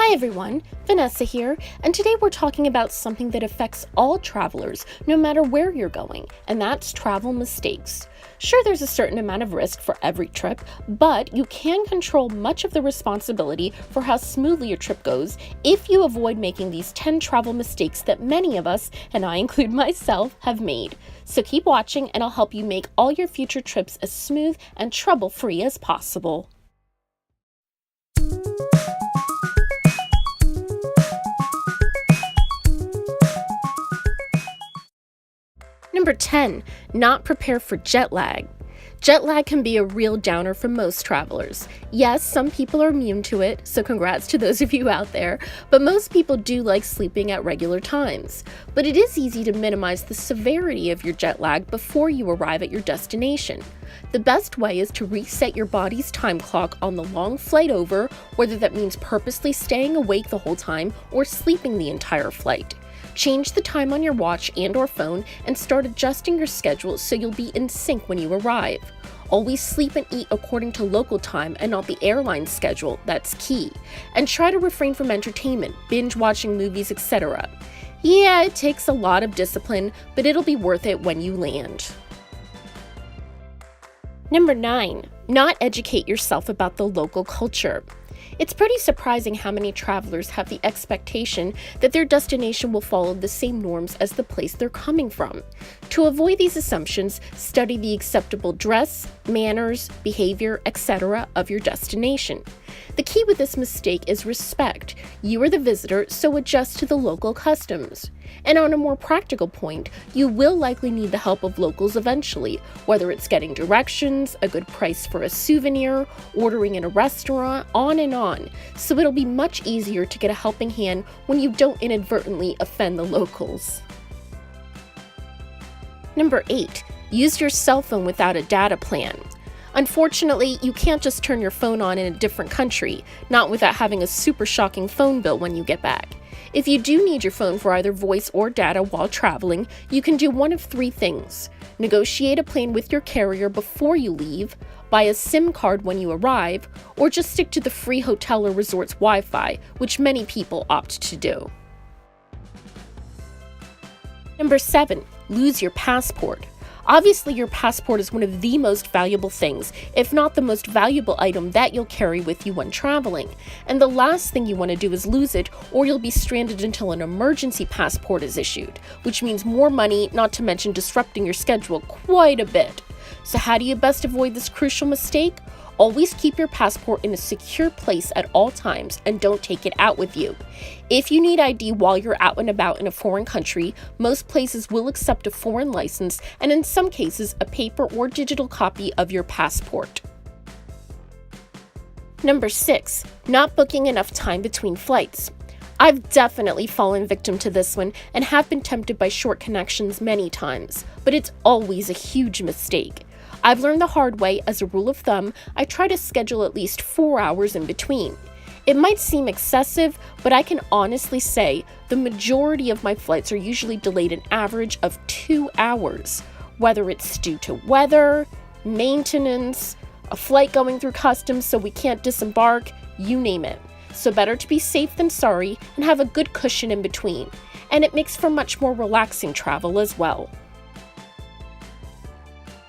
Hi everyone, Vanessa here, and today we're talking about something that affects all travelers, no matter where you're going, and that's travel mistakes. Sure, there's a certain amount of risk for every trip, but you can control much of the responsibility for how smoothly your trip goes if you avoid making these 10 travel mistakes that many of us, and I include myself, have made. So keep watching and I'll help you make all your future trips as smooth and trouble-free as possible. Number 10, not prepare for jet lag. Jet lag can be a real downer for most travelers. Yes, some people are immune to it, so congrats to those of you out there, but most people do like sleeping at regular times. But it is easy to minimize the severity of your jet lag before you arrive at your destination. The best way is to reset your body's time clock on the long flight over, whether that means purposely staying awake the whole time or sleeping the entire flight. Change the time on your watch and/or phone and start adjusting your schedule so you'll be in sync when you arrive. Always sleep and eat according to local time and not the airline's schedule, that's key. And try to refrain from entertainment, binge watching movies, etc. Yeah, it takes a lot of discipline, but it'll be worth it when you land. Number 9, not educate yourself about the local culture. It's pretty surprising how many travelers have the expectation that their destination will follow the same norms as the place they're coming from. To avoid these assumptions, study the acceptable dress, manners, behavior, etc. of your destination. The key with this mistake is respect. You are the visitor, so adjust to the local customs. And on a more practical point, you will likely need the help of locals eventually, whether it's getting directions, a good price for a souvenir, ordering in a restaurant, on and on. So it'll be much easier to get a helping hand when you don't inadvertently offend the locals. Number 8, use your cell phone without a data plan. Unfortunately, you can't just turn your phone on in a different country, not without having a super shocking phone bill when you get back. If you do need your phone for either voice or data while traveling, you can do one of 3 things. Negotiate a plan with your carrier before you leave, buy a SIM card when you arrive, or just stick to the free hotel or resort's Wi-Fi, which many people opt to do. Number 7, lose your passport. Obviously, your passport is one of the most valuable things, if not the most valuable item that you'll carry with you when traveling. And the last thing you want to do is lose it, or you'll be stranded until an emergency passport is issued, which means more money, not to mention disrupting your schedule quite a bit. So how do you best avoid this crucial mistake? Always keep your passport in a secure place at all times and don't take it out with you. If you need ID while you're out and about in a foreign country, most places will accept a foreign license and in some cases a paper or digital copy of your passport. Number 6, not booking enough time between flights. I've definitely fallen victim to this one and have been tempted by short connections many times, but it's always a huge mistake. I've learned the hard way. As a rule of thumb, I try to schedule at least 4 hours in between. It might seem excessive, but I can honestly say the majority of my flights are usually delayed an average of 2 hours, whether it's due to weather, maintenance, a flight going through customs so we can't disembark, you name it. So better to be safe than sorry and have a good cushion in between. And it makes for much more relaxing travel as well.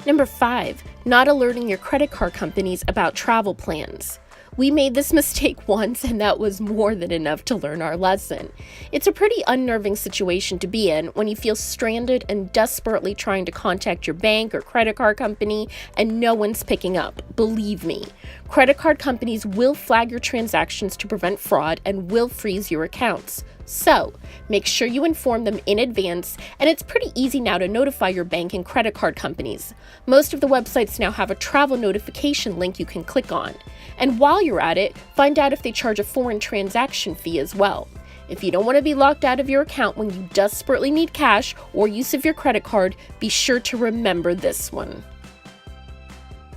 Number 5, not alerting your credit card companies about travel plans. We made this mistake once and that was more than enough to learn our lesson. It's a pretty unnerving situation to be in when you feel stranded and desperately trying to contact your bank or credit card company and no one's picking up. Believe me, credit card companies will flag your transactions to prevent fraud and will freeze your accounts. So, make sure you inform them in advance, and it's pretty easy now to notify your bank and credit card companies. Most of the websites now have a travel notification link you can click on. And while you're at it, find out if they charge a foreign transaction fee as well. If you don't want to be locked out of your account when you desperately need cash or use of your credit card, be sure to remember this one.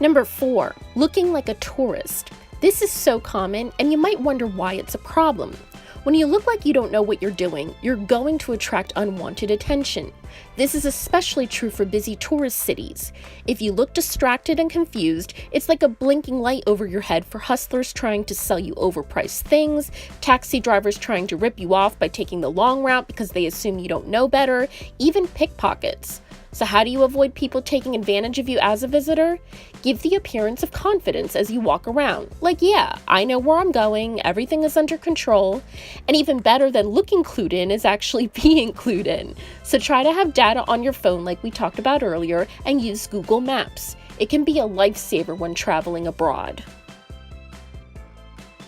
Number 4, looking like a tourist. This is so common, and you might wonder why it's a problem. When you look like you don't know what you're doing, you're going to attract unwanted attention. This is especially true for busy tourist cities. If you look distracted and confused, it's like a blinking light over your head for hustlers trying to sell you overpriced things, taxi drivers trying to rip you off by taking the long route because they assume you don't know better, even pickpockets. So how do you avoid people taking advantage of you as a visitor? Give the appearance of confidence as you walk around. Like, yeah, I know where I'm going, everything is under control. And even better than looking clued in is actually being clued in. So try to have data on your phone like we talked about earlier and use Google Maps. It can be a lifesaver when traveling abroad.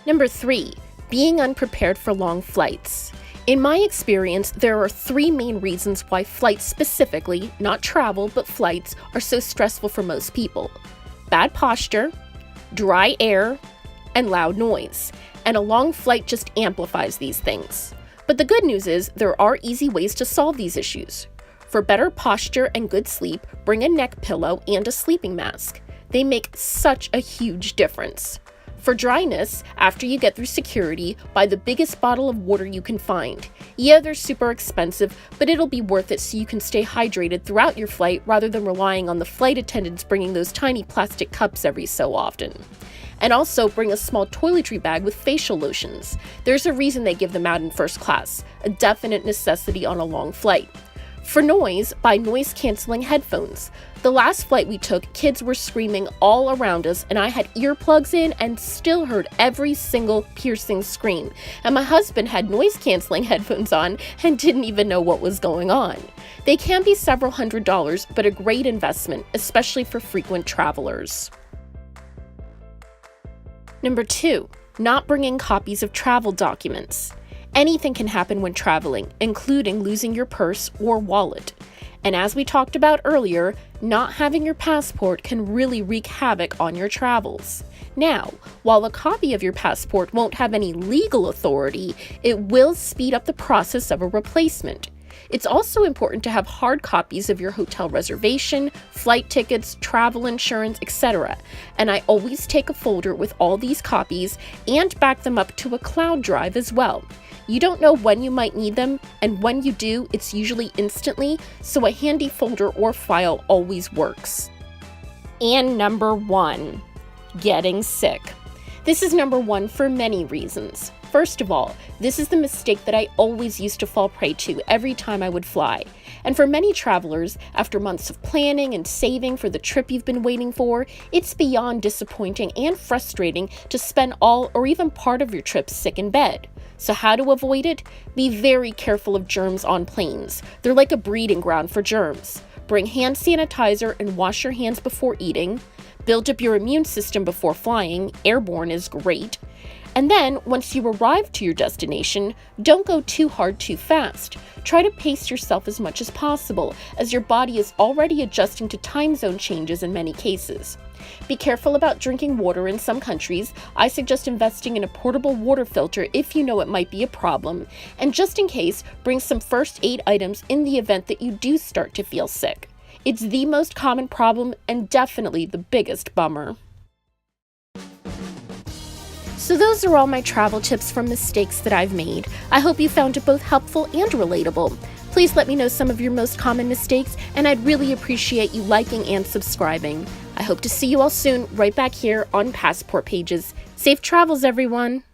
Number 3, being unprepared for long flights. In my experience, there are 3 main reasons why flights specifically, not travel, but flights, are so stressful for most people. Bad posture, dry air, and loud noise. And a long flight just amplifies these things. But the good news is there are easy ways to solve these issues. For better posture and good sleep, bring a neck pillow and a sleeping mask. They make such a huge difference. For dryness, after you get through security, buy the biggest bottle of water you can find. Yeah, they're super expensive, but it'll be worth it so you can stay hydrated throughout your flight rather than relying on the flight attendants bringing those tiny plastic cups every so often. And also bring a small toiletry bag with facial lotions. There's a reason they give them out in first class, a definite necessity on a long flight. For noise, buy noise-canceling headphones. The last flight we took, kids were screaming all around us, and I had earplugs in and still heard every single piercing scream. And my husband had noise-canceling headphones on and didn't even know what was going on. They can be several $100s, but a great investment, especially for frequent travelers. Number 2, not bringing copies of travel documents. Anything can happen when traveling, including losing your purse or wallet. And as we talked about earlier, not having your passport can really wreak havoc on your travels. Now, while a copy of your passport won't have any legal authority, it will speed up the process of a replacement. It's also important to have hard copies of your hotel reservation, flight tickets, travel insurance, etc. And I always take a folder with all these copies and back them up to a cloud drive as well. You don't know when you might need them, and when you do, it's usually instantly, so a handy folder or file always works. And number 1, getting sick. This is number 1 for many reasons. First of all, this is the mistake that I always used to fall prey to every time I would fly. And for many travelers, after months of planning and saving for the trip you've been waiting for, it's beyond disappointing and frustrating to spend all or even part of your trip sick in bed. So how to avoid it? Be very careful of germs on planes. They're like a breeding ground for germs. Bring hand sanitizer and wash your hands before eating. Build up your immune system before flying. Airborne is great. And then, once you arrive to your destination, don't go too hard too fast. Try to pace yourself as much as possible, as your body is already adjusting to time zone changes in many cases. Be careful about drinking water in some countries. I suggest investing in a portable water filter if you know it might be a problem. And just in case, bring some first aid items in the event that you do start to feel sick. It's the most common problem and definitely the biggest bummer. So those are all my travel tips from mistakes that I've made. I hope you found it both helpful and relatable. Please let me know some of your most common mistakes, and I'd really appreciate you liking and subscribing. I hope to see you all soon, right back here on Passport Pages. Safe travels, everyone!